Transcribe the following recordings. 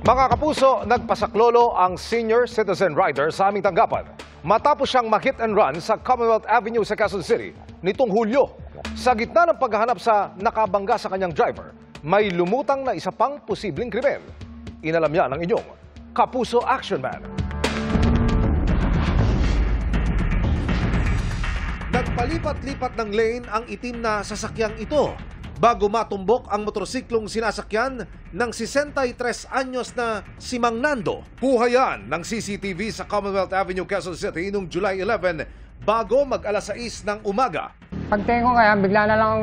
Mga kapuso, nagpasaklolo ang senior citizen rider sa aming tanggapan matapos siyang ma-hit and run sa Commonwealth Avenue sa Quezon City nitong Hulyo. Sa gitna ng paghahanap sa nakabangga sa kanyang driver, may lumutang na isa pang posibleng krimen. Inalam niya ng inyong Kapuso Action Man. Nagpalipat-lipat ng lane ang itim na sasakyang ito bago matumbok ang motorsiklong sinasakyan ng 63 anyos na si Mang Nando. Huhayan ng CCTV sa Commonwealth Avenue, Quezon City noong July 11 bago mag-alas 6 ng umaga. Pagtingin ko kaya, bigla na lang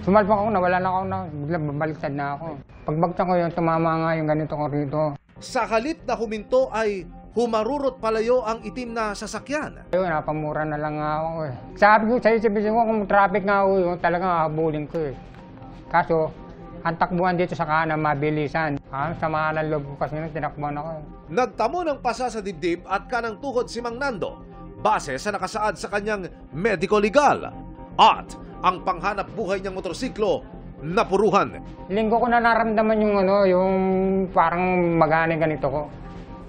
sumalpak ako, nawala na ako, bigla babaliktad na ako. Pagbagtan ko yun, tumama nga yung ganito ko rito. Sa halip na huminto ay humarurot palayo ang itim na sasakyan. Ayun, napamura na lang nga ako eh. Sabi ko sa isip-isip ko, kung traffic nga ako yun, talagang habulin ko eh. Kaso, ang takbuhan dito sa kanan, mabilisan. Sama ng loob ko kasi tinakbuhan ako eh. Nagtamo ng pasa sa dibdib at kanang tuhod si Mang Nando, base sa nakasaad sa kanyang medico legal. At ang panghanap buhay niyang motorsiklo, napuruhan. Linggo ko na naramdaman yung parang magana ganito ko.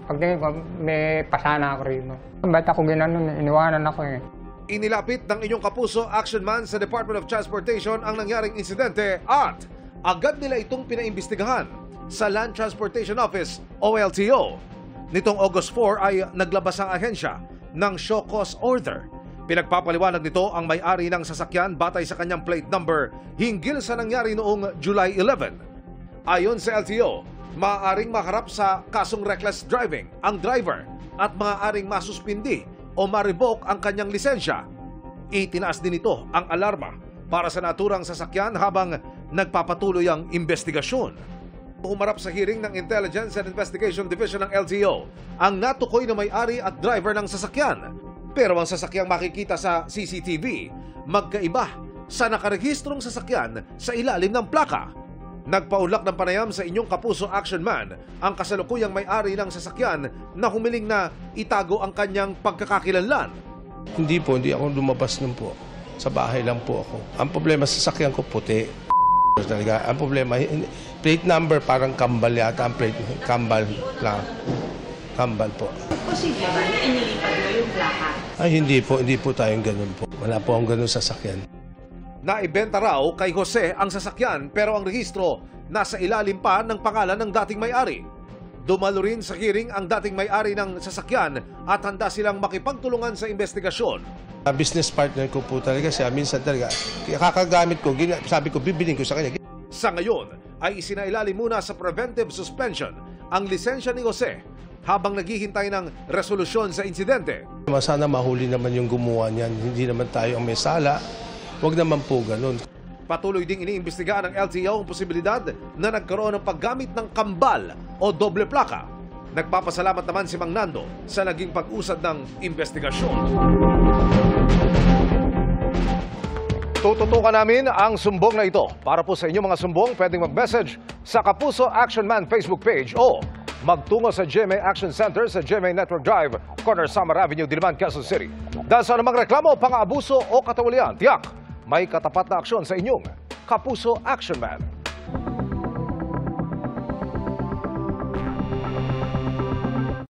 Pagtingin ko, may pasana ako rito. Ba't ako ginanon? Iniwanan ako eh. Inilapit ng inyong Kapuso Action Man sa Department of Transportation ang nangyaring insidente at agad nila itong pinaimbestigahan sa Land Transportation Office o LTO. Nitong August 4 ay naglabas ang ahensya ng show cause order. Pinagpapaliwanag nito ang may-ari ng sasakyan batay sa kanyang plate number hinggil sa nangyari noong July 11. Ayon sa LTO, maaaring maharap sa kasong reckless driving ang driver at maaaring masuspindi o ma-revoke ang kanyang lisensya. Itinaas din ito ang alarma para sa naturang sasakyan habang nagpapatuloy ang investigasyon. Humarap sa hearing ng Intelligence and Investigation Division ng LTO ang natukoy na may-ari at driver ng sasakyan. Pero ang sasakyang makikita sa CCTV, magkaiba sa nakarehistrong sasakyan sa ilalim ng plaka. Nagpaulak ng panayam sa inyong Kapuso Action Man ang kasalukuyang may-ari ng sasakyan na humiling na itago ang kanyang pagkakakilanlan. Hindi ako lumabas nun po. Sa bahay lang po ako. Ang problema sa sasakyan ko puti. Talaga. Ang problema, plate number parang kambal yata. Ang plate, kambal lang. Kambal po. Posible ba na inilipat mo yung plaka? Ay, hindi po tayong ganun po. Wala po akong ganun sasakyan. Naibenta raw kay Jose ang sasakyan pero ang rehistro nasa ilalim pa ng pangalan ng dating may-ari. Dumalo rin sa hearing ang dating may-ari ng sasakyan at handa silang makipagtulungan sa investigasyon. Business partner ko po talaga siya. Minsan talaga, kakagamit ko, sabi ko, bibilin ko sa kanya. Sa ngayon ay isinailalim muna sa preventive suspension ang lisensya ni Jose habang naghihintay ng resolusyon sa insidente. Sana mahuli naman yung gumawa niyan. Hindi naman tayo ang may sala. Huwag naman po ganun. Patuloy ding iniimbestigahan ng LTO ang posibilidad na nagkaroon ng paggamit ng kambal o doble plaka. Nagpapasalamat naman si Mang Nando sa naging pag-usad ng investigasyon. Tututukan namin ang sumbong na ito. Para po sa inyong mga sumbong, pwedeng mag-message sa Kapuso Action Man Facebook page o magtungo sa GMA Action Center sa GMA Network Drive, Corner Samar Avenue, Diliman, Quezon City. Dahil sa namang reklamo, pang-aabuso o katawalian, tiyak, may katapat na aksyon sa inyong Kapuso Action Man.